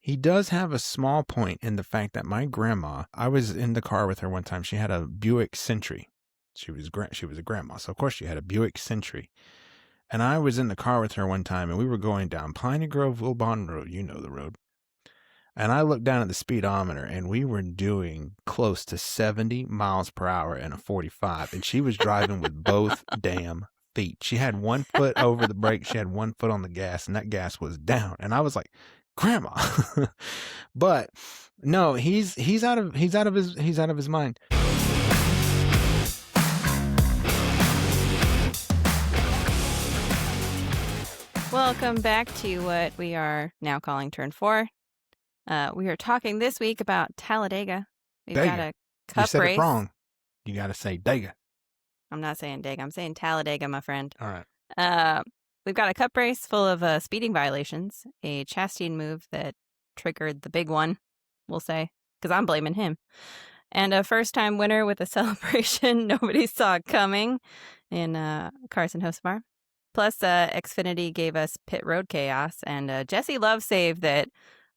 He does have a small point in the fact that my grandma, I was in the car with her one time. She had a Buick Century. She was a grandma, so of course she had a Buick Century. And I was in the car with her one time, and we were going down Piney Grove Wilbon Road. You know the road. And I looked down at the speedometer, and we were doing close to 70 miles per hour in a 45, and she was driving with both damn feet. She had one foot over the brake, she had one foot on the gas, and that gas was down. And I was like, Grandma. But no, he's out of his mind. Welcome back to what we are now calling Turn 4. We are talking this week about Talladega. We've got a cup race. You said it wrong. You got to say Dega. I'm not saying Dega. I'm saying Talladega, my friend. All right. We've got a cup race full of speeding violations, a Chastain move that triggered the big one, we'll say, because I'm blaming him, and a first-time winner with a celebration nobody saw coming in Carson Hocevar. Plus, Xfinity gave us pit road chaos and Jessie Love save that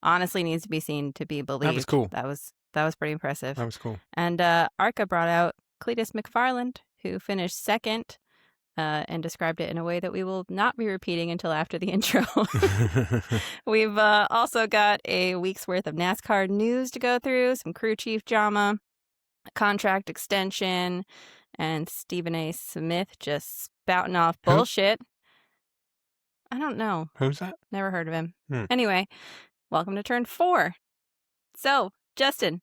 honestly needs to be seen to be believed. That was cool. That was pretty impressive. That was cool. And ARCA brought out Cleetus McFarland, who finished second and described it in a way that we will not be repeating until after the intro. We've also got a week's worth of NASCAR news to go through, some crew chief drama, a contract extension, and Stephen A. Smith just spouting off bullshit. I don't know. Who's that? Never heard of him. Anyway, welcome to Turn 4. So, Justin,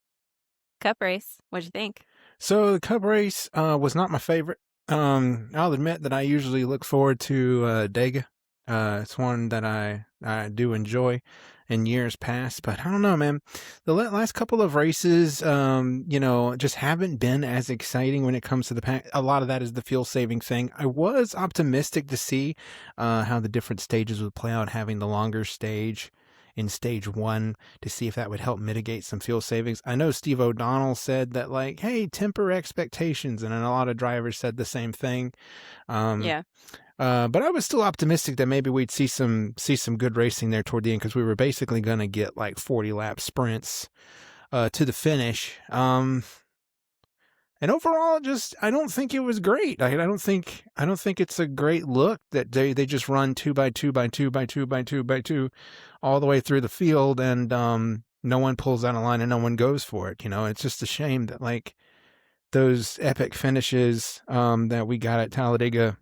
cup race, what'd you think? So the cup race was not my favorite. I'll admit that I usually look forward to Dega. It's one that I do enjoy in years past, but I don't know, man. The last couple of races, just haven't been as exciting when it comes to the pack. A lot of that is the fuel saving thing. I was optimistic to see how the different stages would play out, having the longer stage in stage 1 to see if that would help mitigate some fuel savings. I know Steve O'Donnell said that, like, hey, temper expectations, and then a lot of drivers said the same thing. Yeah. But I was still optimistic that maybe we'd see some good racing there toward the end, because we were basically going to get like 40 lap sprints to the finish. And overall, I don't think it was great. I don't think it's a great look that they just run 2 by 2 by 2 by 2 by 2 by 2 all the way through the field, and no one pulls out a line and no one goes for it. It's just a shame that, like, those epic finishes that we got at Talladega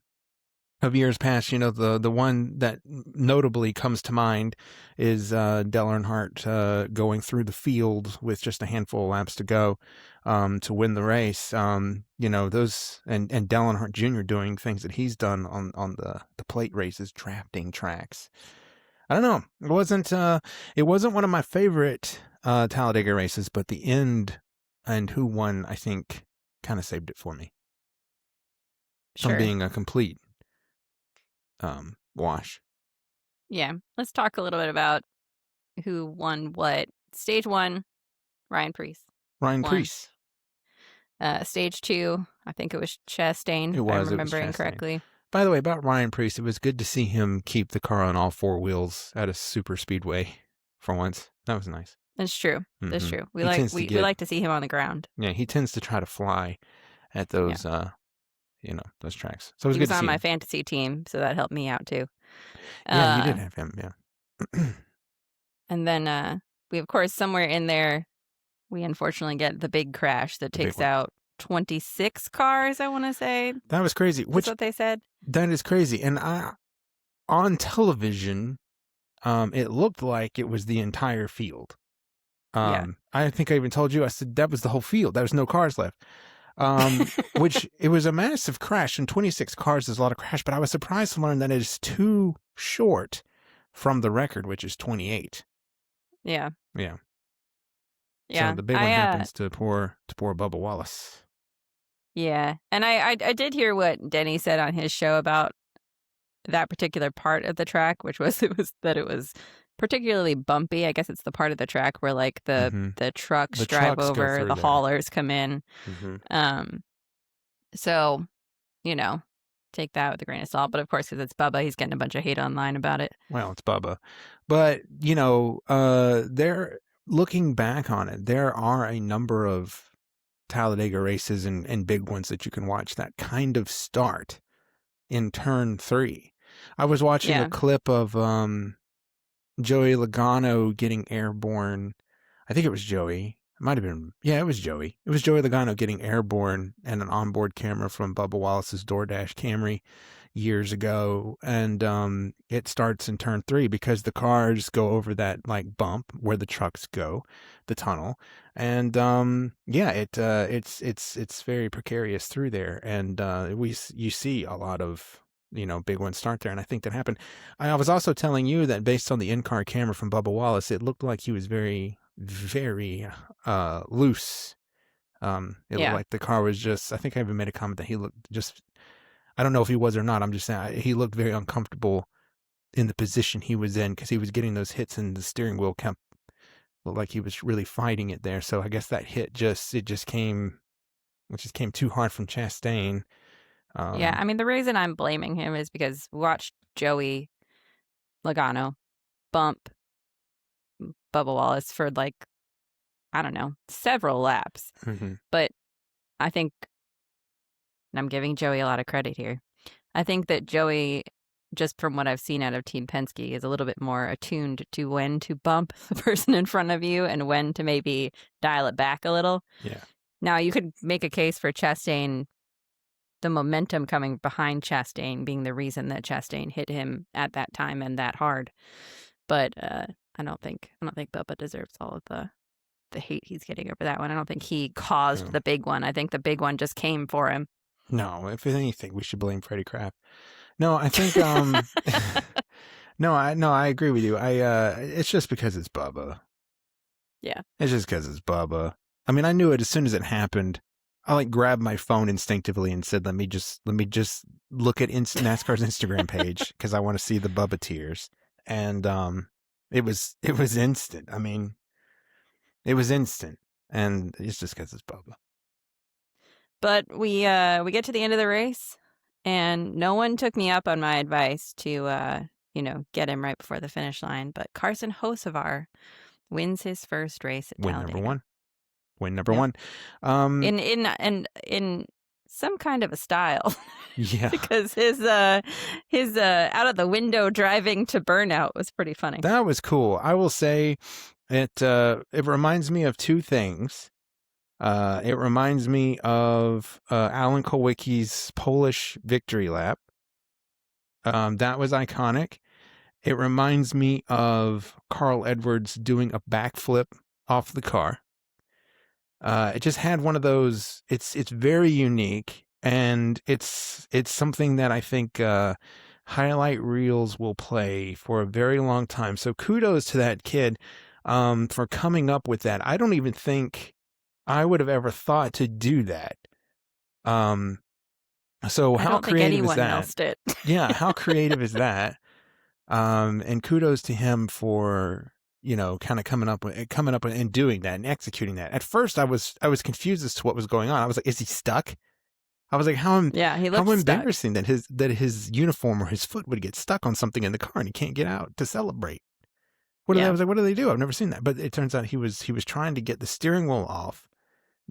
of years past, the one that notably comes to mind is Dale Earnhardt going through the field with just a handful of laps to go to win the race. Those and Dale Earnhardt Jr. doing things that he's done on the plate races, drafting tracks. I don't know. It wasn't one of my favorite Talladega races, but the end and who won, I think, kind of saved it for me. Sure. From being a complete wash. Yeah. Let's talk a little bit about who won what. Stage 1, Ryan Preece. Preece. Stage 2, I think it was Chastain. It was. If I'm remembering correctly. By the way, about Ryan Preece, it was good to see him keep the car on all 4 wheels at a super speedway for once. That was nice. That's true. Mm-hmm. That's true. We like to see him on the ground. Yeah, he tends to try to fly at those those tracks. So it was he good was to see on my him. fantasy team, so that helped me out too. Yeah, you did have him, yeah. And then we, of course, somewhere in there, we unfortunately get the big crash that takes out 26 cars, I want to say. That was crazy. That's what they said. That is crazy. And on television, it looked like it was the entire field. I think I even told you, I said that was the whole field. There was no cars left. Which it was a massive crash, and 26 cars is a lot of crash, but I was surprised to learn that it is too short from the record, which is 28. Yeah. Yeah. Yeah. So the big one happens to poor Bubba Wallace. Yeah. And I did hear what Denny said on his show about that particular part of the track, which was it was particularly bumpy. I guess it's the part of the track where, like, the trucks drive over, the haulers come in. Mm-hmm. So, take that with a grain of salt. But of course, because it's Bubba, he's getting a bunch of hate online about it. Well, it's Bubba. But, they're looking back on it. There are a number of Talladega races and big ones that you can watch that kind of start in turn 3. I was watching a clip of Joey Logano getting airborne. I think it was Joey. It might have been, it was Joey. It was Joey Logano getting airborne and an onboard camera from Bubba Wallace's DoorDash Camry years ago. And it starts in turn 3 because the cars go over that like bump where the trucks go, the tunnel. And it's very precarious through there. And you see a lot of big ones start there, and I think that happened. I was also telling you that based on the in-car camera from Bubba Wallace, it looked like he was very, very loose. It looked like the car was just, I think I even made a comment that he looked just, I don't know if he was or not, I'm just saying, he looked very uncomfortable in the position he was in because he was getting those hits and the steering wheel looked like he was really fighting it there. So I guess that hit just came too hard from Chastain. I mean, the reason I'm blaming him is because we watched Joey Logano bump Bubba Wallace for like, I don't know, several laps. Mm-hmm. But I think, and I'm giving Joey a lot of credit here, I think that Joey, just from what I've seen out of Team Penske, is a little bit more attuned to when to bump the person in front of you and when to maybe dial it back a little. Yeah. Now, you could make a case for Chastain, the momentum coming behind Chastain being the reason that Chastain hit him at that time and that hard. But I don't think Bubba deserves all of the hate he's getting over that one. I don't think he caused the big one. I think the big one just came for him. No, if anything, we should blame Freddie Kraft. No, I think I agree with you. It's just because it's Bubba. Yeah. It's just because it's Bubba. I mean, I knew it as soon as it happened. I grabbed my phone instinctively and said, let me just look at NASCAR's Instagram page because I want to see the Bubba tears. And it was instant. I mean, it was instant, and it's just because it's Bubba. But we get to the end of the race, and no one took me up on my advice to get him right before the finish line. But Carson Hocevar wins his first race at Talladega. Win number one. In some kind of a style. Yeah. Because his out of the window driving to burnout was pretty funny. That was cool. I will say it reminds me of two things. It reminds me of Alan Kulwicki's Polish victory lap. That was iconic. It reminds me of Carl Edwards doing a backflip off the car. It just had one of those. It's very unique, and it's something that I think highlight reels will play for a very long time. So kudos to that kid for coming up with that. I don't even think I would have ever thought to do that. So how creative is that? Else did. Yeah, how creative is that? And kudos to him for kind of coming up with and doing that and executing that. At first, I was confused as to what was going on. I was like, is he stuck? I was like, how embarrassing that his uniform or his foot would get stuck on something in the car and he can't get out to celebrate. I was like, what do they do? I've never seen that. But it turns out he was trying to get the steering wheel off,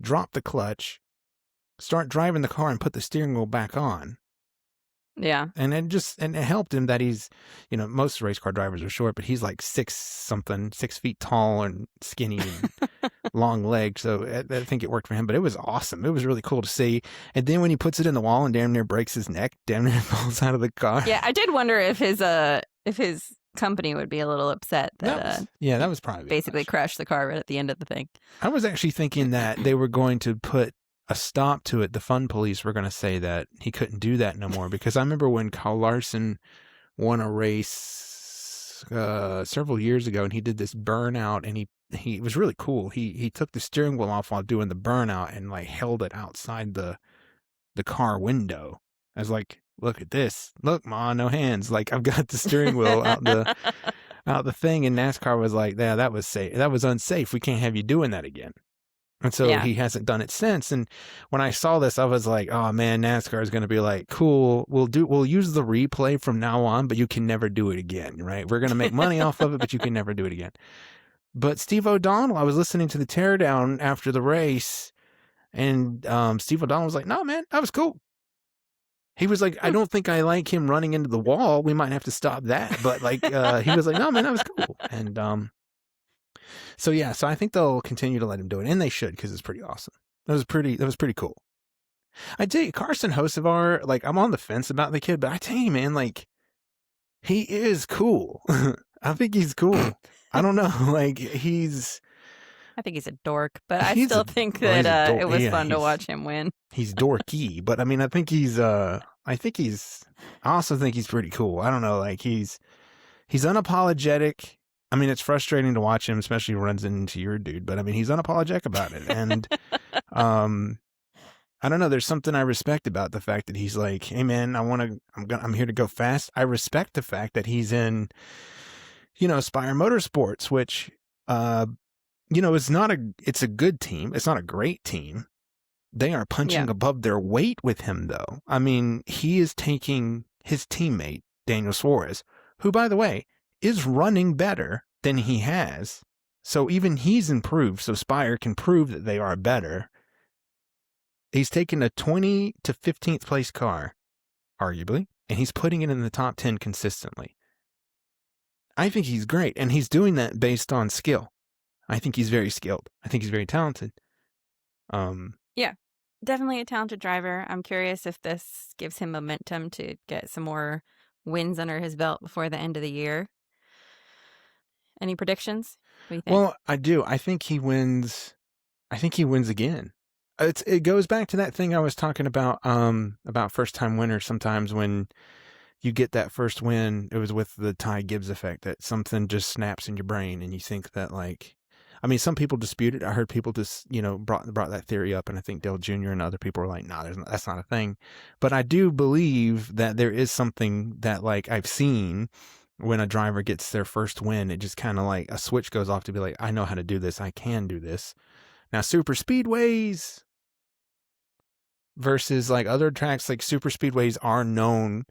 drop the clutch, start driving the car and put the steering wheel back on. Yeah. And it helped him that he's, most race car drivers are short, but he's like 6 feet tall and skinny and long legs. So I think it worked for him, but it was awesome. It was really cool to see. And then when he puts it in the wall and damn near breaks his neck, damn near falls out of the car. Yeah. I did wonder if his company would be a little upset that was probably basically crashed the car right at the end of the thing. I was actually thinking that they were going to put a stop to it. The fun police were going to say that he couldn't do that no more, because I remember when Kyle Larson won a race several years ago and he did this burnout, and he was really cool. He took the steering wheel off while doing the burnout and like held it outside the car window. I was like, look at this. Look, Ma, no hands. Like, I've got the steering wheel out the thing. And NASCAR was like, yeah, that was safe. That was unsafe. We can't have you doing that again. And so Yeah. he hasn't done it since. And when I saw this, I was like, oh man, NASCAR is going to be like, cool, we'll use the replay from now on, but you can never do it again, right? We're going to make money off of it, but you can never do it again. But Steve O'Donnell, I was listening to the teardown after the race, and Steve O'Donnell was like, no, man, that was cool. He was like, I don't think I like him running into the wall. We might have to stop that. But like, he was like, no, man, that was cool. And so yeah, so I think they'll continue to let him do it, and they should, because it's pretty awesome. That was pretty cool. I tell you, Carson Hocevar, like, I'm on the fence about the kid, but I tell you, man, like, he is cool. I think he's cool. I don't know, like, I think he's a dork, but I still think that it was fun to watch him win. He's dorky, but I mean, I also think he's pretty cool. I don't know, like, he's unapologetic. I mean, it's frustrating to watch him, especially when he runs into your dude, but I mean, he's unapologetic about it. And I don't know, there's something I respect about the fact that he's like, hey man, I'm here to go fast. I respect the fact that he's in, Spire Motorsports, which it's a good team. It's not a great team. They are punching above their weight with him, though. I mean, he is taking his teammate, Daniel Suarez, who, by the way, is running better than he has. So even he's improved, so Spire can prove that they are better. He's taken a 20 to 15th place car, arguably, and he's putting it in the top 10 consistently. I think he's great, and he's doing that based on skill. I think he's very skilled. I think he's very talented. Yeah, definitely a talented driver. I'm curious if this gives him momentum to get some more wins under his belt before the end of the year. Any predictions? What do you think? Well, I do. I think he wins. I think he wins again. It goes back to that thing I was talking about first time winners. Sometimes when you get that first win, it was with the Ty Gibbs effect, that something just snaps in your brain and you think that, like, I mean, some people dispute it. I heard people just, brought that theory up, and I think Dale Jr. and other people were like, no, that's not a thing. But I do believe that there is something that, like, I've seen when a driver gets their first win, it just kind of like a switch goes off to be like, I know how to do this. I can do this. Now, super speedways versus like other tracks, like super speedways are known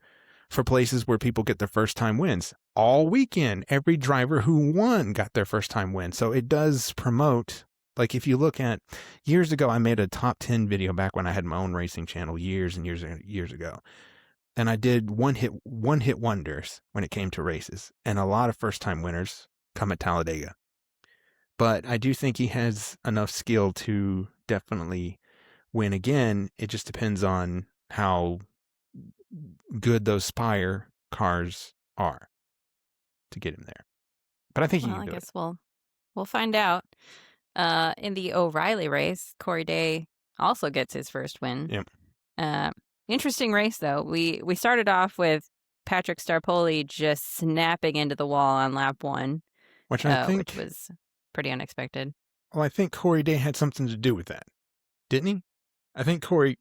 for places where people get their first time wins. All weekend, every driver who won got their first time win. So it does promote, like, if you look at years ago, I made a top 10 video back when I had my own racing channel years and years ago. And I did one hit wonders when it came to races, and a lot of first time winners come at Talladega. But I do think he has enough skill to definitely win again. It just depends on how good those Spire cars are to get him there. But I think he can do it. I guess we'll find out. In the O'Reilly race, Corey Day also gets his first win. Yep. Interesting race, though. We started off with Patrick Starpoli just snapping into the wall on lap 1, which was pretty unexpected. Well, I think Corey Day had something to do with that, didn't he? I think Corey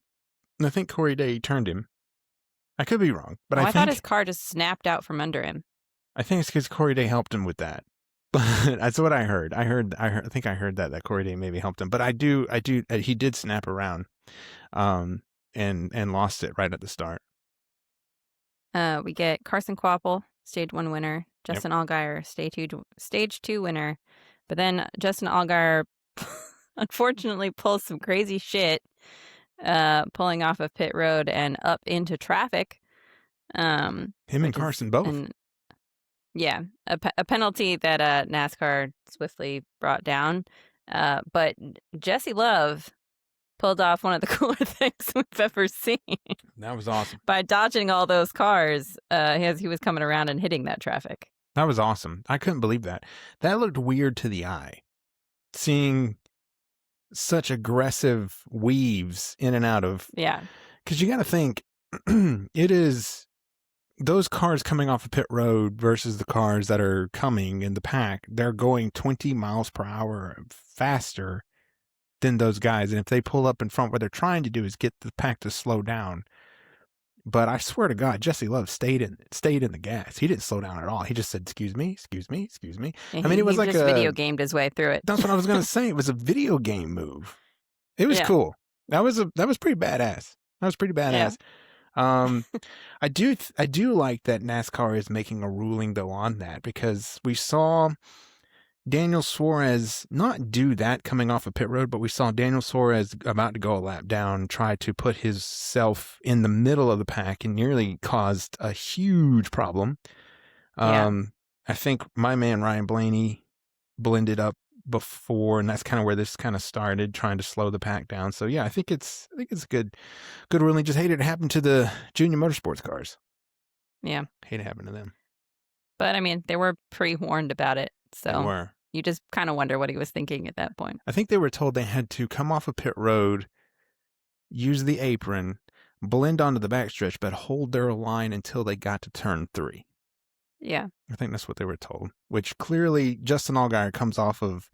Day turned him. I could be wrong, but I thought his car just snapped out from under him. I think it's because Corey Day helped him with that. But that's what I heard. I think I heard that Corey Day maybe helped him. But he did snap around, and lost it right at the start. We get Carson Kvapil, stage 1 winner. Justin Allgaier, stage 2 winner. But then Justin Allgaier unfortunately pulls some crazy shit, pulling off of pit road and up into traffic. Him and Carson both. A penalty that NASCAR swiftly brought down. But Jessie Love pulled off one of the cooler things we've ever seen. That was awesome. By dodging all those cars as he was coming around and hitting that traffic. That was awesome. I couldn't believe that. That looked weird to the eye. Seeing such aggressive weaves in and out of... Yeah. Because you got to think, it is... Those cars coming off of pit road versus the cars that are coming in the pack, they're going 20 miles per hour faster than those guys. And if they pull up in front, what they're trying to do is get the pack to slow down. But I swear to God, Jessie Love stayed in the gas. He didn't slow down at all. He just said, "Excuse me, excuse me, excuse me." I mean, it was like just video gamed his way through it. That's what I was going to say. It was a video game move. It was Yeah. cool. That was pretty badass. That was pretty badass. I do like that NASCAR is making a ruling though on that, because we saw Daniel Suarez not do that coming off of pit road, but we saw Daniel Suarez about to go a lap down, try to put himself in the middle of the pack and nearly caused a huge problem. I think my man Ryan Blaney blended up before, and that's kind of where this kind of started, trying to slow the pack down. So yeah, I think it's a good ruling. Just hated it happened to the junior motorsports cars. Yeah. Hate it happened to them. But I mean, they were pre-warned about it. So They were. You just kind of wonder what he was thinking at that point. I think they were told they had to come off a pit road, use the apron, blend onto the backstretch, but hold their line until they got to turn 3. Yeah. I think that's what they were told, which clearly Justin Allgaier comes off of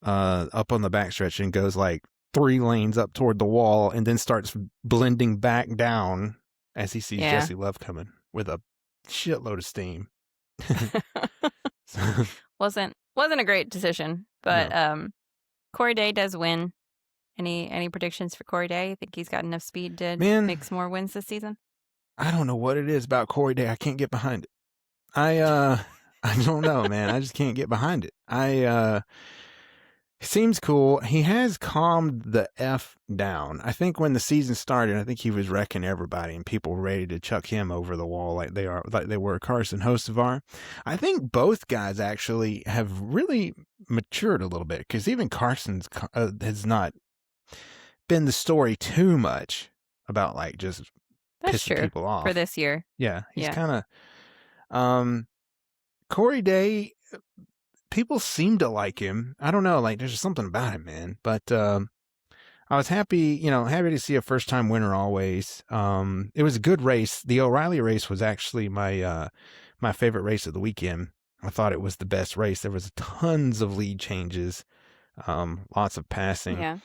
up on the backstretch and goes like 3 lanes up toward the wall and then starts blending back down as he sees Jessie Love coming with a shitload of steam. Wasn't a great decision, but Corey Day does win. Any predictions for Corey Day? You think he's got enough speed to make some more wins this season? I don't know what it is about Corey Day. I can't get behind it. I don't know, man. I just can't get behind it. Seems cool. He has calmed the F down. I think when the season started, I think he was wrecking everybody and people were ready to chuck him over the wall like they were Carson Hocevar. I think both guys actually have really matured a little bit, because even Carson's has not been the story too much about like just pissing people off for this year. Yeah, he's kind of Corey Day. People seem to like him. I don't know, like there's just something about him, man. But I was happy to see a first-time winner always. It was a good race. The O'Reilly race was actually my favorite race of the weekend. I thought it was the best race. There was tons of lead changes, lots of passing. Yeah.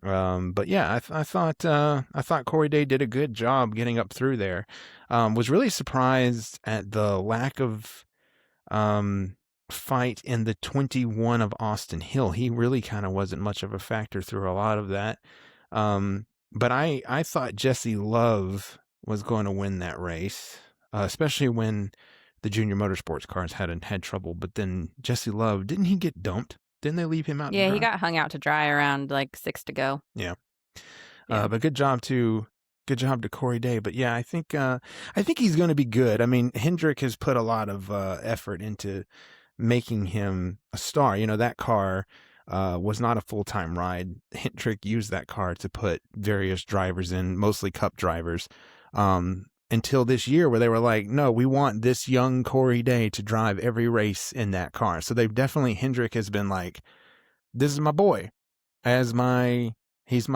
But yeah, I thought Corey Day did a good job getting up through there. Was really surprised at the lack of fight in the 21 of Austin Hill. He really kind of wasn't much of a factor through a lot of that. But I thought Jessie Love was going to win that race, especially when the junior motorsports cars had trouble. But then Jessie Love, didn't he get dumped? Didn't they leave him out? Yeah, he got hung out to dry around like 6 to go. Yeah. But good job to Corey Day. But yeah, I think he's going to be good. I mean, Hendrick has put a lot of effort into making him a star. That car was not a full-time ride. Hendrick used that car to put various drivers in, mostly Cup drivers, until this year where they were like, no, we want this young Corey Day to drive every race in that car. So Hendrick has been like, this is my boy, he's my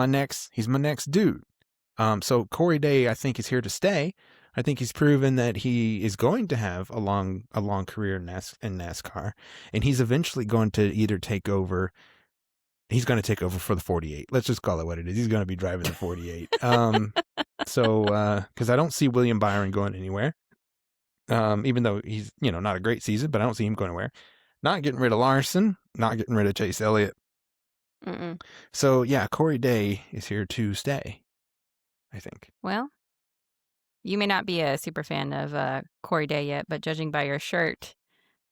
next dude. So Corey Day, I think, is here to stay. I think he's proven that he is going to have a long career in NASCAR, and he's eventually going to either take over. He's going to take over for the 48. Let's just call it what it is. He's going to be driving the 48. Because I don't see William Byron going anywhere. Even though he's, not a great season, but I don't see him going anywhere. Not getting rid of Larson, not getting rid of Chase Elliott. Mm-mm. So yeah, Corey Day is here to stay, I think. Well, you may not be a super fan of Corey Day yet, but judging by your shirt,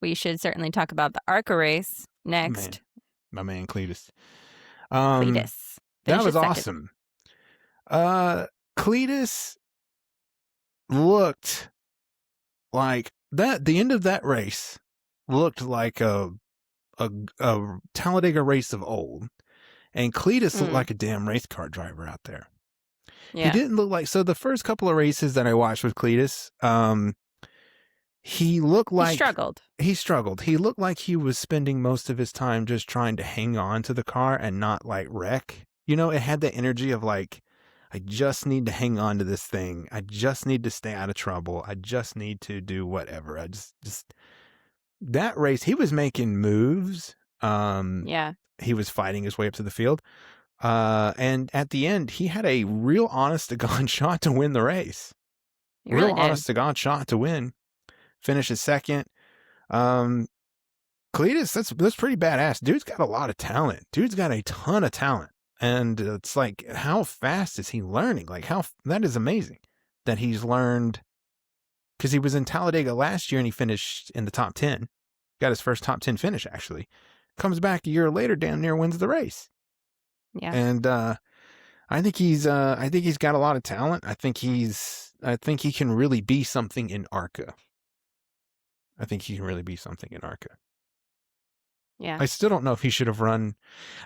we should certainly talk about the ARCA race next. My man Cleetus. Cleetus. That was awesome. Cleetus looked like that. The end of that race looked like a Talladega race of old, and Cleetus looked like a damn race car driver out there. Yeah. He didn't look like, so the first couple of races that I watched with Cleetus, he looked like he struggled. He looked like he was spending most of his time just trying to hang on to the car and not like wreck. It had the energy of like, I just need to hang on to this thing. I just need to stay out of trouble. I just need to do whatever. I just that race, he was making moves. He was fighting his way up to the field. And at the end, he had a real honest-to-God shot to win the race. Honest-to-God shot to win. Finishes second. Cleetus, that's pretty badass. Dude's got a lot of talent. Dude's got a ton of talent. And it's like, how fast is he learning? Like, that is amazing that he's learned, because he was in Talladega last year and he finished in the top 10. Got his first top 10 finish, actually. Comes back a year later, damn near wins the race. Yeah. And I think he's got a lot of talent. I think he can really be something in ARCA. Yeah. I still don't know if he should have run.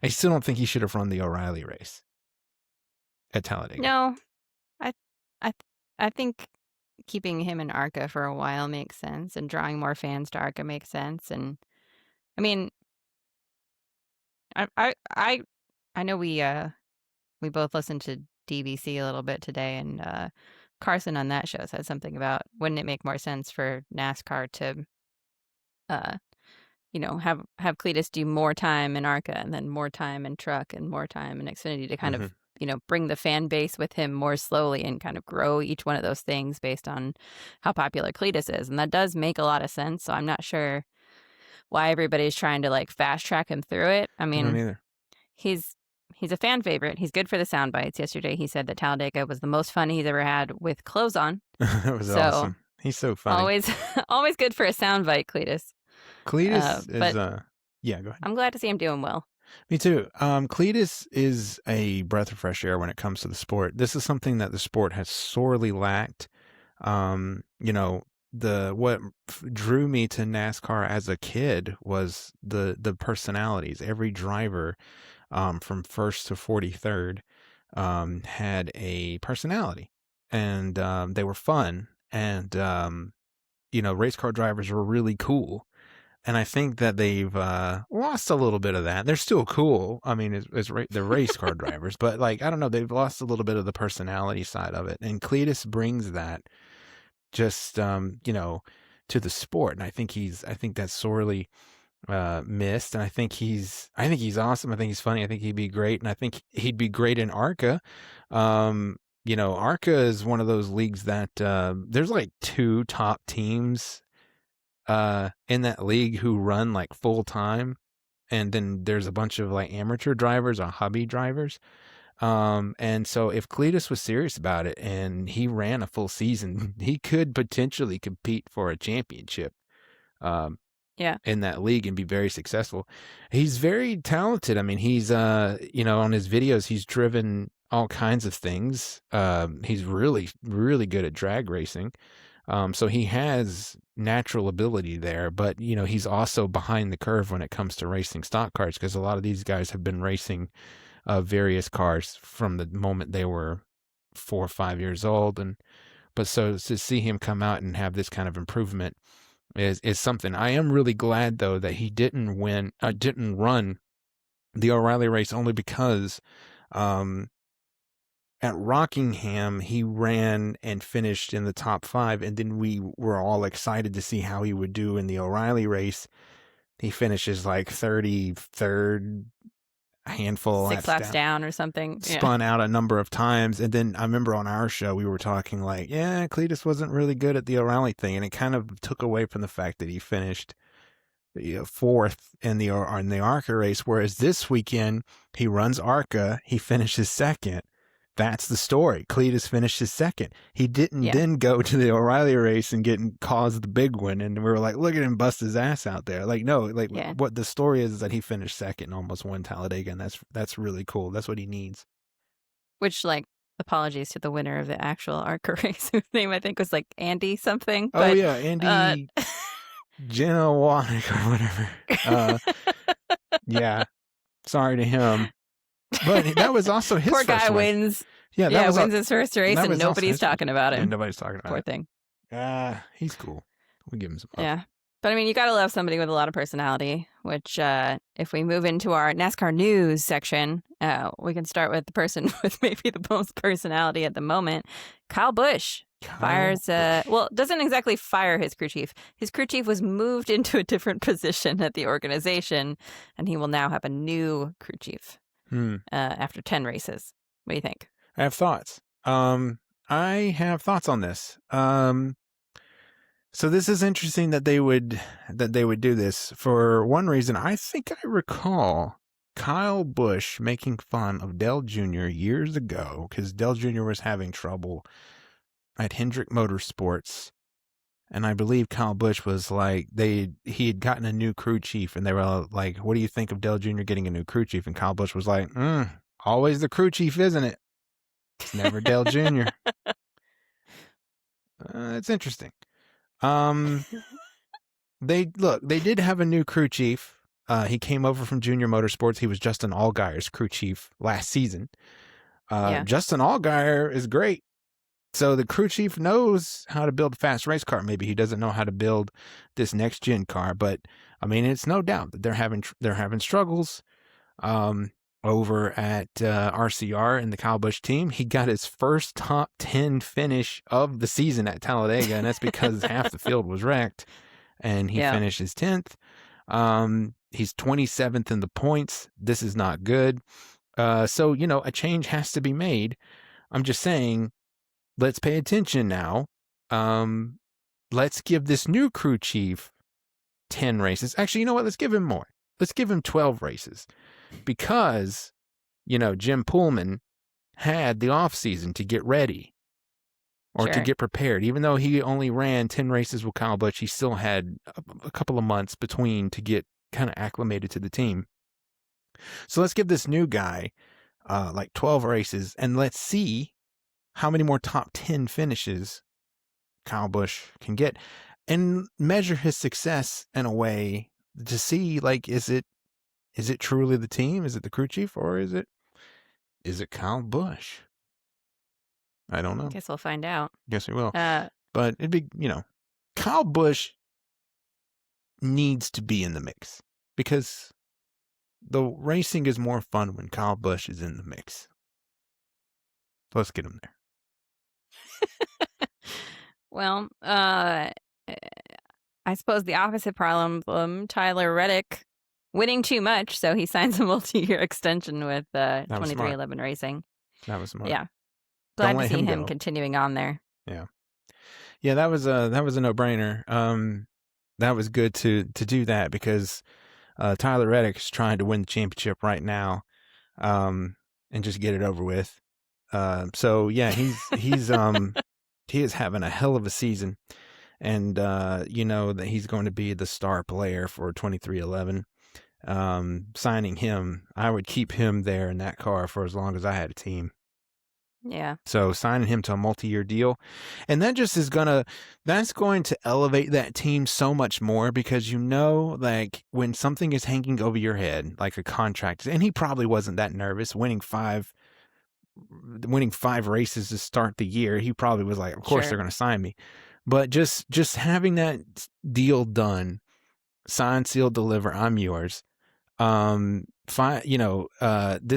I still don't think he should have run the O'Reilly race at Talladega. No, I think keeping him in ARCA for a while makes sense, and drawing more fans to ARCA makes sense. And I mean, I know we both listened to DVC a little bit today, and Carson on that show said something about, wouldn't it make more sense for NASCAR to have Cleetus do more time in ARCA and then more time in truck and more time in Xfinity to kind of, bring the fan base with him more slowly and kind of grow each one of those things based on how popular Cleetus is. And that does make a lot of sense. So I'm not sure why everybody's trying to like fast track him through it. I mean, I don't either. He's a fan favorite. He's good for the sound bites. Yesterday he said that Talladega was the most fun he's ever had with clothes on. That was awesome. He's so funny. Always good for a sound bite, Cleetus. Cleetus is yeah, go ahead. I'm glad to see him doing well. Me too. Cleetus is a breath of fresh air when it comes to the sport. This is something that the sport has sorely lacked. What drew me to NASCAR as a kid was the personalities. Every driver, from first to 43rd, had a personality, and they were fun, and race car drivers were really cool. And I think that they've lost a little bit of that. They're still cool. I mean, they're race car drivers, but like, I don't know, they've lost a little bit of the personality side of it. And Cleetus brings that just, to the sport. And I think that's sorely missed. And I think he's awesome. I think he's funny. I think he'd be great. And I think he'd be great in ARCA. ARCA is one of those leagues that there's like 2 top teams in that league who run like full time, and then there's a bunch of like amateur drivers or hobby drivers. And so if Cleetus was serious about it and he ran a full season, he could potentially compete for a championship in that league and be very successful. He's very talented. I mean, he's on his videos, he's driven all kinds of things. He's really, really good at drag racing. So he has natural ability there, but he's also behind the curve when it comes to racing stock cars, because a lot of these guys have been racing various cars from the moment they were 4 or 5 years old. But so to see him come out and have this kind of improvement is something. I am really glad though that he didn't run the O'Reilly race, only because at Rockingham, he ran and finished in the top 5, and then we were all excited to see how he would do in the O'Reilly race. He finishes like 33rd, a handful 6 laps down or something. Spun out a number of times, and then I remember on our show we were talking like, yeah, Cleetus wasn't really good at the O'Reilly thing, and it kind of took away from the fact that he finished 4th in the ARCA race, whereas this weekend he runs ARCA, he finishes 2nd. That's the story. Cleetus finishes 2nd. He didn't then go to the O'Reilly race and cause the big one. And we were like, look at him bust his ass out there. Like, no, what the story is that he finished 2nd and almost won Talladega. And that's really cool. That's what he needs. Which, like, apologies to the winner of the actual ARCA race, whose name I think was like Andy something. Oh, but, yeah. Andy Genowanek or whatever. Yeah. Sorry to him. But that was also his poor first guy one. wins. Wins his first race, and nobody's talking about him. And nobody's talking about Poor it. thing. He's cool. We give him some love. Yeah. But I mean, you got to love somebody with a lot of personality, which if we move into our NASCAR news section, we can start with the person with maybe the most personality at the moment. Kyle Busch doesn't exactly fire his crew chief. His crew chief was moved into a different position at the organization, and he will now have a new crew chief. After 10 races. What do you think? I have thoughts. I have thoughts on this. So this is interesting that they would do this. For one reason, I think I recall Kyle Busch making fun of Dale Jr. years ago because Dale Jr. was having trouble at Hendrick Motorsports. And I believe Kyle Busch was like, he had gotten a new crew chief, and they were like, what do you think of Dale Jr. getting a new crew chief? And Kyle Busch was like, always the crew chief, isn't it? It's never Dale Jr. It's interesting. They did have a new crew chief. He came over from Junior Motorsports. He was Justin Allgaier's crew chief last season. Justin Allgaier is great. So the crew chief knows how to build a fast race car. Maybe he doesn't know how to build this next gen car, but I mean, it's no doubt that they're having struggles. Over at RCR in the Kyle Busch team, he got his first top 10 finish of the season at Talladega, and that's because half the field was wrecked, and he finishes 10th. He's 27th in the points. This is not good. So, a change has to be made. I'm just saying, let's pay attention now. Let's give this new crew chief 10 races. Actually, you know what? Let's give him more. Let's give him 12 races. Because, Jim Pullman had the off season to get ready or to get prepared. Even though he only ran 10 races with Kyle Busch, he still had a couple of months between to get kind of acclimated to the team. So let's give this new guy like 12 races, and let's see how many more top 10 finishes Kyle Busch can get and measure his success in a way to see, like, is it truly the team? Is it the crew chief, or is it Kyle Busch? I don't know. Guess we'll find out. Guess we will. But it'd be, Kyle Busch needs to be in the mix because the racing is more fun when Kyle Busch is in the mix. So let's get him there. Well, I suppose the opposite problem, Tyler Reddick winning too much, so he signs a multi-year extension with 2311 Racing. That was smart. Yeah. Glad to see him continuing on there. Yeah. Yeah, that was a no-brainer. That was good to do that because Tyler Reddick is trying to win the championship right now, and just get it over with. So yeah, he's he is having a hell of a season, and that he's going to be the star player for 2311. Signing him, I would keep him there in that car for as long as I had a team. Yeah. So signing him to a multi-year deal, and that just is that's going to elevate that team so much more because like when something is hanging over your head, like a contract, and he probably wasn't that nervous winning five races to start the year. He probably was like, of course they're going to sign me, but just having that deal done, sign, seal, deliver, I'm yours. This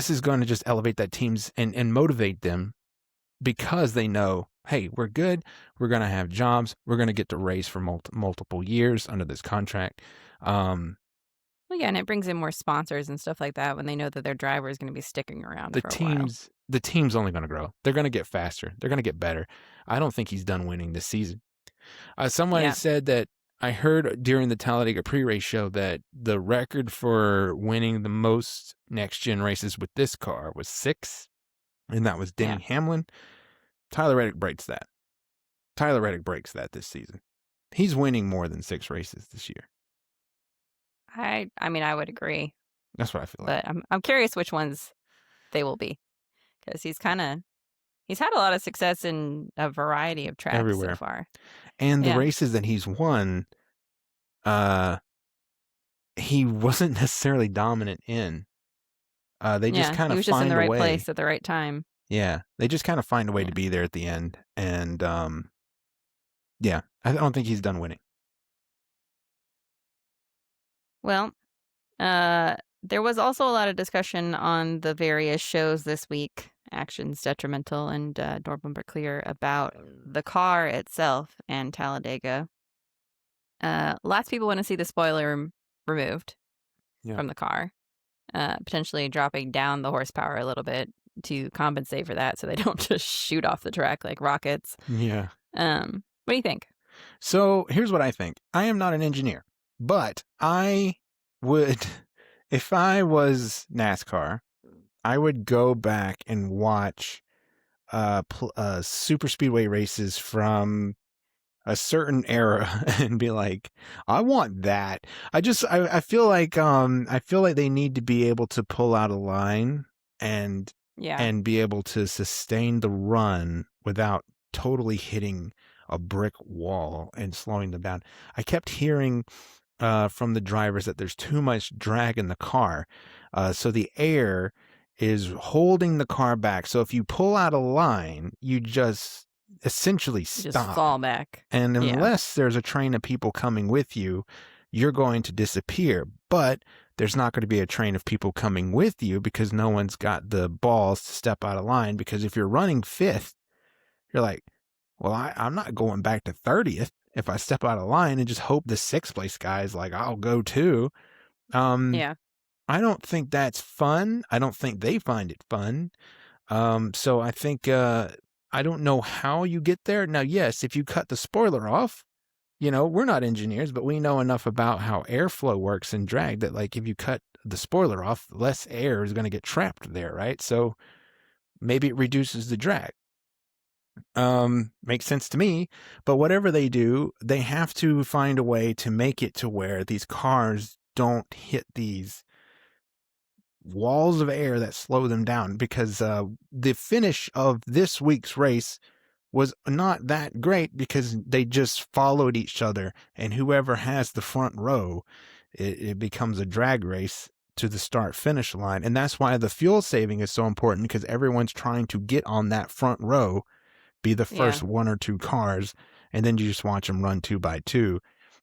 is going to just elevate that teams and motivate them because they know, hey, we're good. We're going to have jobs. We're going to get to race for multiple years under this contract. Well, yeah, and it brings in more sponsors and stuff like that when they know that their driver is going to be sticking around for a while. The team's only going to grow. They're going to get faster. They're going to get better. I don't think he's done winning this season. Someone said that I heard during the Talladega pre-race show that the record for winning the most next-gen races with this car was 6, and that was Denny Hamlin. Tyler Reddick breaks that. Tyler Reddick breaks that this season. He's winning more than 6 races this year. I mean, I would agree. That's what I feel like. But I'm curious which ones they will be because he's had a lot of success in a variety of tracks everywhere so far. And the races that he's won, he wasn't necessarily dominant in. They just kind of he was just in the right place at the right time. Yeah, they just kind of find a way to be there at the end. And I don't think he's done winning. Well, there was also a lot of discussion on the various shows this week, Actions Detrimental and Door Bumper Clear, about the car itself and Talladega. Lots of people want to see the spoiler removed from the car, potentially dropping down the horsepower a little bit to compensate for that so they don't just shoot off the track like rockets. Yeah. What do you think? So here's what I think. I am not an engineer, but I would, If I was NASCAR, I would go back and watch super speedway races from a certain era and be like, I want that. I feel like they need to be able to pull out a line and Yeah. be able to sustain the run without totally hitting a brick wall and slowing them down. I kept hearing from the drivers that there's too much drag in the car. So the air is holding the car back. So if you pull out a line, you just essentially Just stop. fall back. And Yeah. unless there's a train of people coming with you, you're going to disappear. But there's not going to be a train of people coming with you because no one's got the balls to step out of line. Because if you're running fifth, you're like, well, I'm not going back to 30th if I step out of line and just hope the sixth place guy is like, I'll go too. Yeah. I don't think that's fun. I don't think they find it fun. So I think, I don't know how you get there. Now, yes, if you cut the spoiler off, we're not engineers, but we know enough about how airflow works in drag that, like, if you cut the spoiler off, less air is going to get trapped there, right? So maybe it reduces the drag. Makes sense to me. But whatever they do, they have to find a way to make it to where these cars don't hit these walls of air that slow them down, because the finish of this week's race was not that great because they just followed each other, and whoever has the front row, it becomes a drag race to the start finish line. And that's why the fuel saving is so important, because everyone's trying to get on that front row, be the first one or two cars, and then you just watch them run 2 by 2.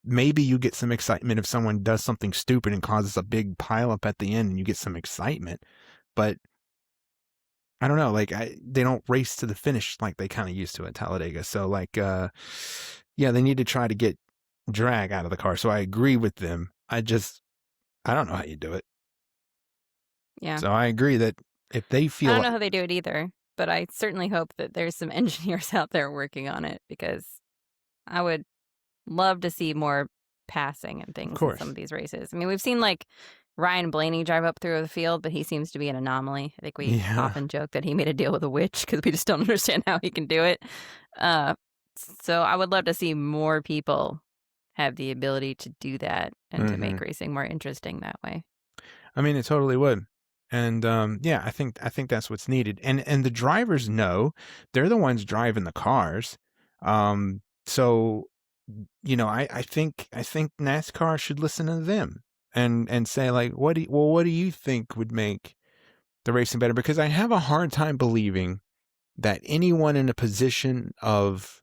Maybe you get some excitement if someone does something stupid and causes a big pileup at the end, and you get some excitement. But I don't know, like, they don't race to the finish like they kind of used to at Talladega. So, like, yeah, they need to try to get drag out of the car. So I agree with them. I don't know how you do it. Yeah. So I agree that if they feel, I don't know how they do it either, but I certainly hope that there's some engineers out there working on it, because I would love to see more passing and things in some of these races. I mean, we've seen like Ryan Blaney drive up through the field, but he seems to be an anomaly. I think we often joke that he made a deal with a witch because we just don't understand how he can do it. So I would love to see more people have the ability to do that and to make racing more interesting that way. I mean, it totally would. And yeah, I think that's what's needed. And the drivers know, they're the ones driving the cars. So, I think NASCAR should listen to them and say, like, what do you think would make the racing better? Because I have a hard time believing that anyone in a position of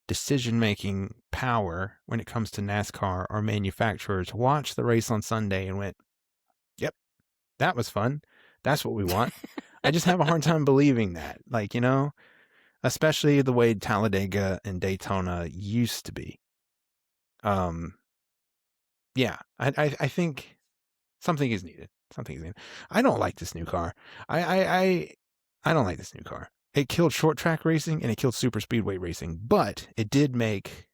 decision-making power when it comes to NASCAR or manufacturers watched the race on Sunday and went, yep, that was fun. That's what we want. I just have a hard time believing that, like, especially the way Talladega and Daytona used to be. Yeah, I think something is needed. I don't like this new car. I don't like this new car. It killed short track racing and it killed super speedway racing, but it did make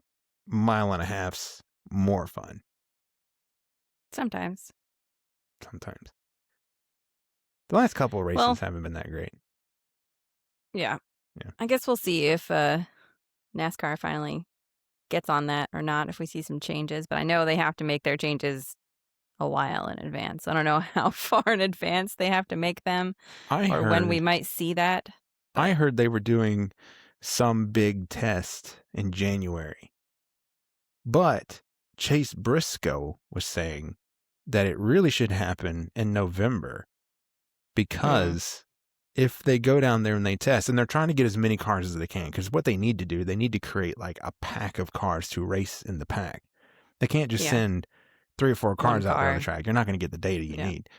mile and a halves more fun. Sometimes. The last couple of races haven't been that great. Yeah. I guess we'll see if NASCAR finally gets on that or not, if we see some changes. But I know they have to make their changes a while in advance. I don't know how far in advance they have to make them when we might see that. I heard they were doing some big test in January. But Chase Briscoe was saying that it really should happen in November, because if they go down there and they test, and they're trying to get as many cars as they can, because what they need to do, they need to create like a pack of cars to race in the pack. They can't just send 3 or 4 cars out there on the track. You're not going to get the data you need.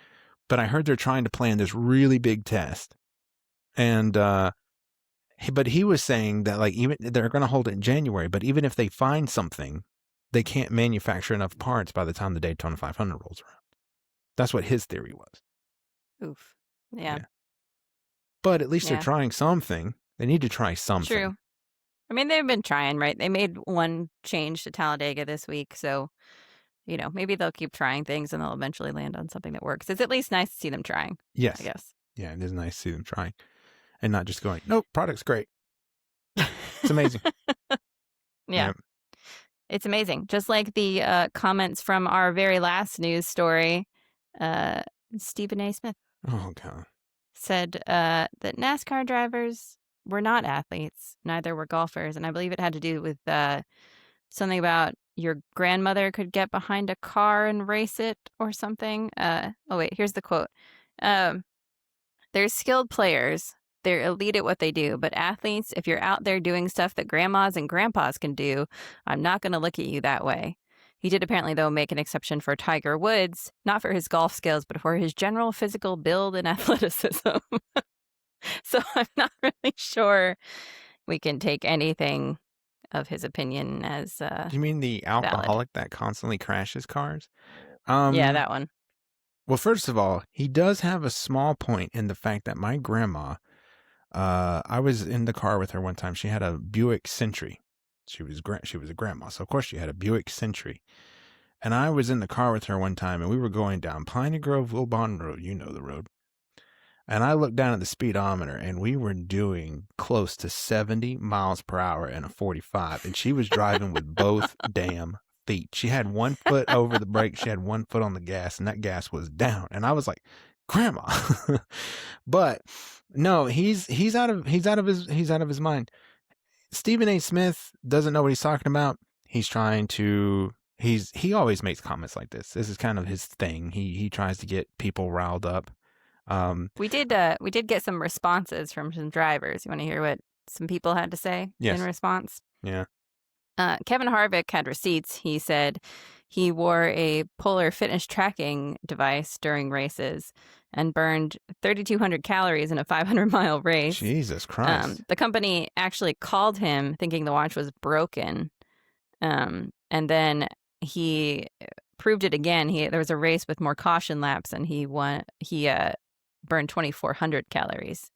But I heard they're trying to plan this really big test. And, but he was saying that, like, even they're going to hold it in January, but even if they find something, they can't manufacture enough parts by the time the Daytona 500 rolls around. That's what his theory was. Oof. Yeah. But at least they're trying something. They need to try something. True. I mean, they've been trying, right? They made one change to Talladega this week, so maybe they'll keep trying things and they'll eventually land on something that works. It's at least nice to see them trying. Yes. I guess. Yeah, it is nice to see them trying and not just going, nope, product's great. It's amazing. Yeah. It's amazing. Just like the comments from our very last news story, Stephen A. Smith. Oh, God. Said that NASCAR drivers were not athletes, neither were golfers. And I believe it had to do with something about your grandmother could get behind a car and race it or something. Here's the quote. They're skilled players. They're elite at what they do. But athletes, if you're out there doing stuff that grandmas and grandpas can do, I'm not going to look at you that way. He did apparently, though, make an exception for Tiger Woods, not for his golf skills, but for his general physical build and athleticism. So I'm not really sure we can take anything of his opinion as Do you mean the alcoholic that constantly crashes cars? Yeah, that one. Well, first of all, he does have a small point in the fact that my grandma, I was in the car with her one time. She had a Buick Century. She was a grandma, so of course she had a Buick Century. And I was in the car with her one time, and we were going down Piney Grove, Wilbon Road. You know the road. And I looked down at the speedometer, and we were doing close to 70 miles per hour in a 45. And she was driving with both damn feet. She had one foot over the brake. She had one foot on the gas, and that gas was down. And I was like, Grandma. But no, he's out of his mind. Stephen A. Smith doesn't know what he's talking about. He's trying to. He always makes comments like this. This is kind of his thing. He tries to get people riled up. We did get some responses from some drivers. You want to hear what some people had to say in response? Yeah. Kevin Harvick had receipts. He said he wore a polar fitness tracking device during races and burned 3,200 calories in a 500-mile race. Jesus Christ. The company actually called him thinking the watch was broken. And then he proved it again. There was a race with more caution laps, and he burned 2,400 calories.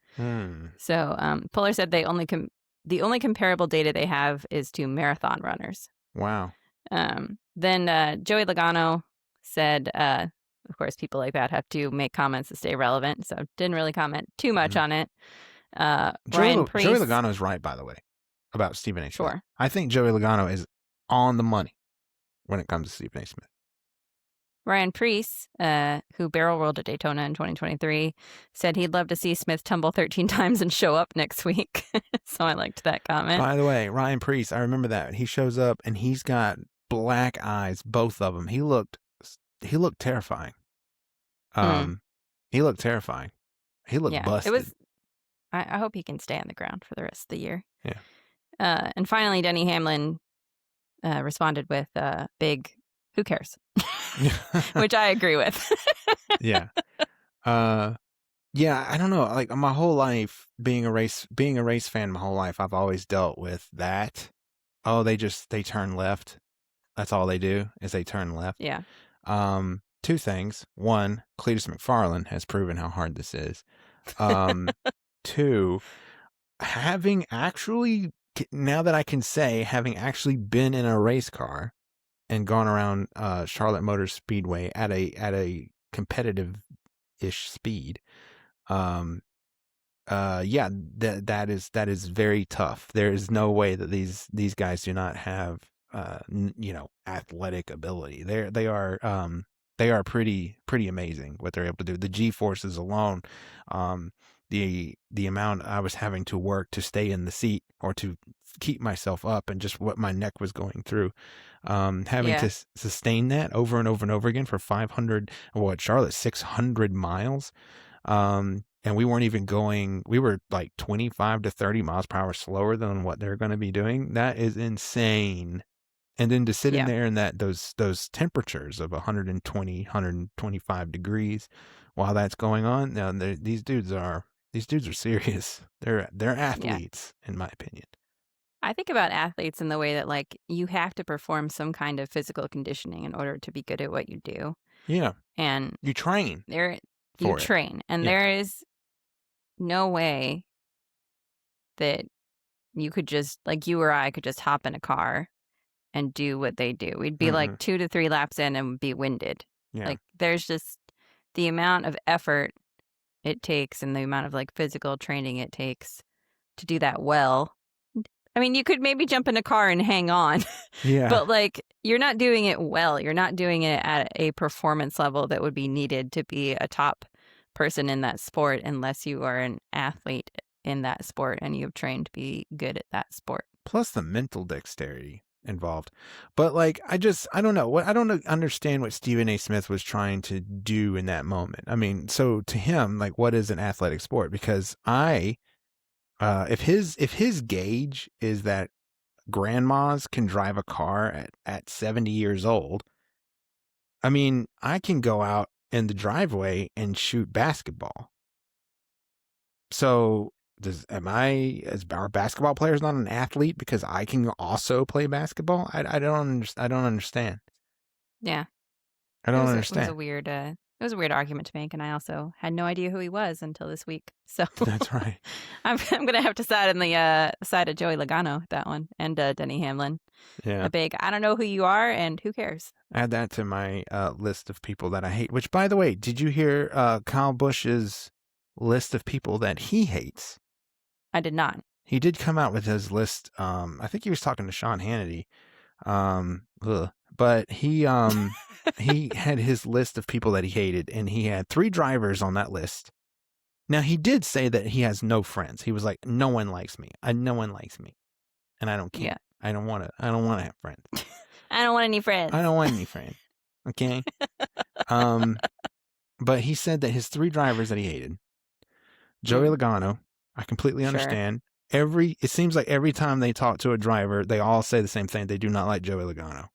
So Polar said the only comparable data they have is to marathon runners. Wow. Then Joey Logano said, of course, people like that have to make comments to stay relevant, so didn't really comment too much on it. Ryan Preece. Joey Logano is right, by the way, about Stephen A. Smith. Sure. I think Joey Logano is on the money when it comes to Stephen A. Smith. Ryan Preece, who barrel rolled at Daytona in 2023, said he'd love to see Smith tumble 13 times and show up next week. So I liked that comment. By the way, Ryan Preece, I remember that. He shows up and he's got black eyes, both of them. He looked terrifying. He looked terrifying. He looked busted. I hope he can stay on the ground for the rest of the year. Yeah. And finally, Denny Hamlin responded with big, who cares? Which I agree with. Yeah. Yeah, I don't know. Like my whole life, being a race fan, my whole life, I've always dealt with that. Oh, they turn left. That's all they do is they turn left. Yeah. Two things. One, Cleetus McFarland has proven how hard this is. Two, now that I can say, having actually been in a race car and gone around Charlotte Motor Speedway at a competitive-ish speed, that is very tough. There is no way that these guys do not have athletic ability. They are pretty amazing what they're able to do. The G-forces alone, the amount I was having to work to stay in the seat or to keep myself up, and just what my neck was going through, having to sustain that over and over and over again for 600 miles. And we weren't even going, we were like 25 to 30 miles per hour slower than what they're going to be doing. That is insane. And then to sit in there in those temperatures of 120, 125 degrees while that's going on. Now these dudes are serious. They're athletes, in my opinion. I think about athletes in the way that, like, you have to perform some kind of physical conditioning in order to be good at what you do. Yeah. And you train. And there is no way that you could just, like, you or I could just hop in a car and do what they do. We'd be like 2 to 3 laps in and be winded. Yeah. Like there's just the amount of effort it takes and the amount of like physical training it takes to do that well. I mean, you could maybe jump in a car and hang on, Yeah. but like you're not doing it well. You're not doing it at a performance level that would be needed to be a top person in that sport unless you are an athlete in that sport and you've trained to be good at that sport. Plus the mental dexterity involved. But like, I don't know I don't understand what Stephen A. Smith was trying to do in that moment. I mean, so to him, like, what is an athletic sport? Because if his gauge is that grandmas can drive a car at 70 years old, I mean, I can go out in the driveway and shoot basketball. So are basketball players not an athlete because I can also play basketball? I don't understand. Yeah. I don't understand. It was a weird argument to make, and I also had no idea who he was until this week. So That's right. I'm gonna have to side on the side of Joey Logano with that one, and Denny Hamlin. Yeah. A big, I don't know who you are, and who cares? Add that to my list of people that I hate. Which, by the way, did you hear Kyle Busch's list of people that he hates? I did not. He did come out with his list. I think he was talking to Sean Hannity. But he he had his list of people that he hated, and he had 3 drivers on that list. Now, he did say that he has no friends. He was like, no one likes me. No one likes me. And I don't care. Yeah. I don't want to have friends. I don't want any friends. I don't want any friends. Okay. But he said that his 3 drivers that he hated, Joey Logano, I completely understand. It seems like every time they talk to a driver, they all say the same thing. They do not like Joey Logano.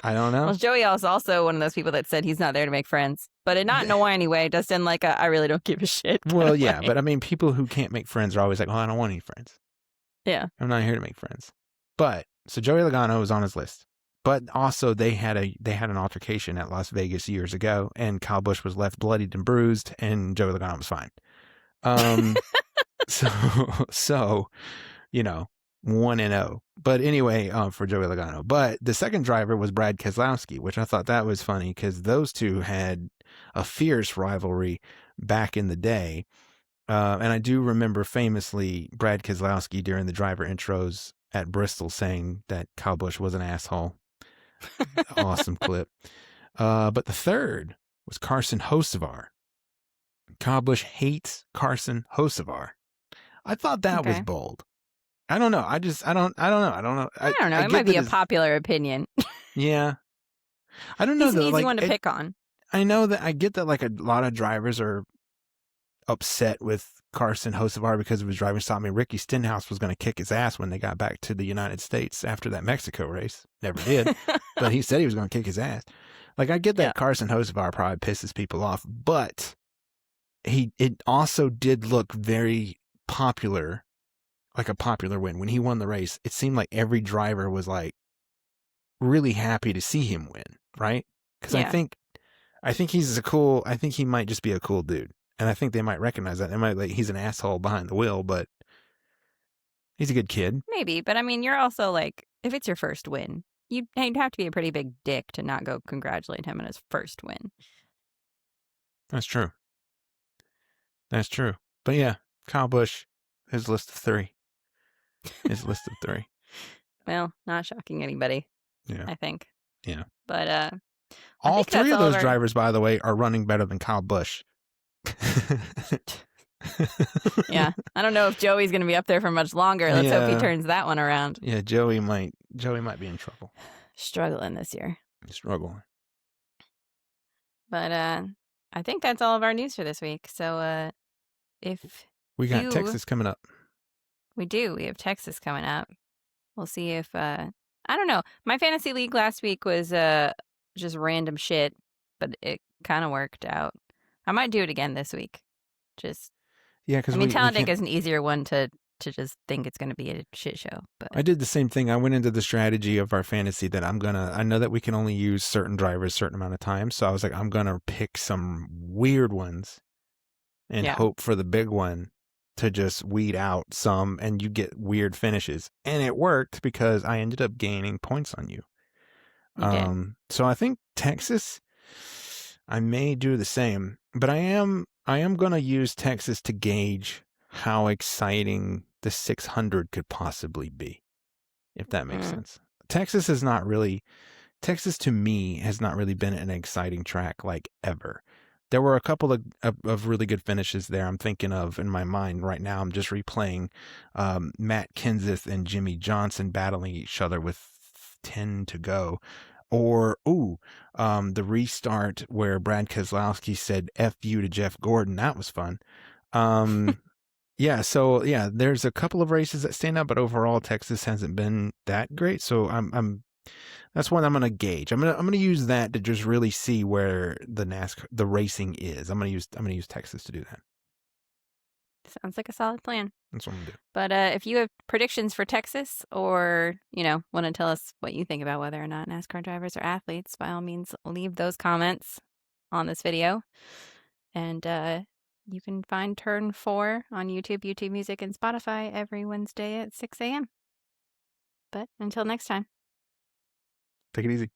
I don't know. Well, Joey is also one of those people that said he's not there to make friends, but not in a whiny way, just in like I really don't give a shit. Well, yeah, but I mean, people who can't make friends are always like, oh, I don't want any friends. Yeah. I'm not here to make friends. But so Joey Logano was on his list. But also they had an altercation at Las Vegas years ago, and Kyle Busch was left bloodied and bruised, and Joey Logano was fine. So, 1-0. But anyway, for Joey Logano. But the second driver was Brad Keselowski, which I thought that was funny because those two had a fierce rivalry back in the day. And I do remember famously Brad Keselowski during the driver intros at Bristol saying that Kyle Busch was an asshole. Awesome clip. But the third was Carson Hocevar. Kyle Busch hates Carson Hocevar. I thought that was bold. I don't know. I don't know. I don't know. It might be a popular opinion. Yeah. I don't know. He's an easy one to pick on. I know that I get that like a lot of drivers are upset with Carson Hocevar because of his driving style. I mean, Ricky Stenhouse was going to kick his ass when they got back to the United States after that Mexico race. Never did. But he said he was going to kick his ass. Like, I get that Carson Hocevar probably pisses people off, but it also did look very popular, like a popular win. When he won the race, it seemed like every driver was like really happy to see him win, right? Because I think he might just be a cool dude. And I think they might recognize that. They might like, he's an asshole behind the wheel, but he's a good kid. Maybe, but I mean, you're also like, if it's your first win, you'd have to be a pretty big dick to not go congratulate him on his first win. That's true. But yeah, Kyle Busch, his list of 3. Well, not shocking anybody. Yeah. I think. Yeah. But all 3 of those drivers, by the way, are running better than Kyle Busch. Yeah. I don't know if Joey's going to be up there for much longer. Let's hope he turns that one around. Yeah, Joey might be in trouble. Struggling this year. Struggling. But I think that's all of our news for this week. So if we got Texas coming up. We do. We have Texas coming up. We'll see if I don't know. My fantasy league last week was just random shit, but it kind of worked out. I might do it again this week. Just because Talladega is an easier one to just think it's going to be a shit show. But I did the same thing. I went into the strategy of our fantasy that I know that we can only use certain drivers a certain amount of time. So I was like, I'm going to pick some weird ones and hope for the big one to just weed out some and you get weird finishes. And it worked because I ended up gaining points on you. You did. So I think Texas, I may do the same, but I am going to use Texas to gauge how exciting the 600 could possibly be, if that makes sense. Texas to me has not really been an exciting track like ever. There were a couple of really good finishes there. I'm thinking of in my mind right now. I'm just replaying Matt Kenseth and Jimmy Johnson battling each other with 10 to go. Or, the restart where Brad Keselowski said F you to Jeff Gordon. That was fun. Yeah, so yeah, there's a couple of races that stand out, but overall Texas hasn't been that great. So that's one I'm gonna gauge. I'm gonna use that to just really see where the racing is. I'm gonna use Texas to do that. Sounds like a solid plan. That's what I'm gonna do. But if you have predictions for Texas, or want to tell us what you think about whether or not NASCAR drivers are athletes, by all means, leave those comments on this video. And you can find Turn 4 on YouTube, YouTube Music, and Spotify every Wednesday at 6 a.m. But until next time. Take it easy.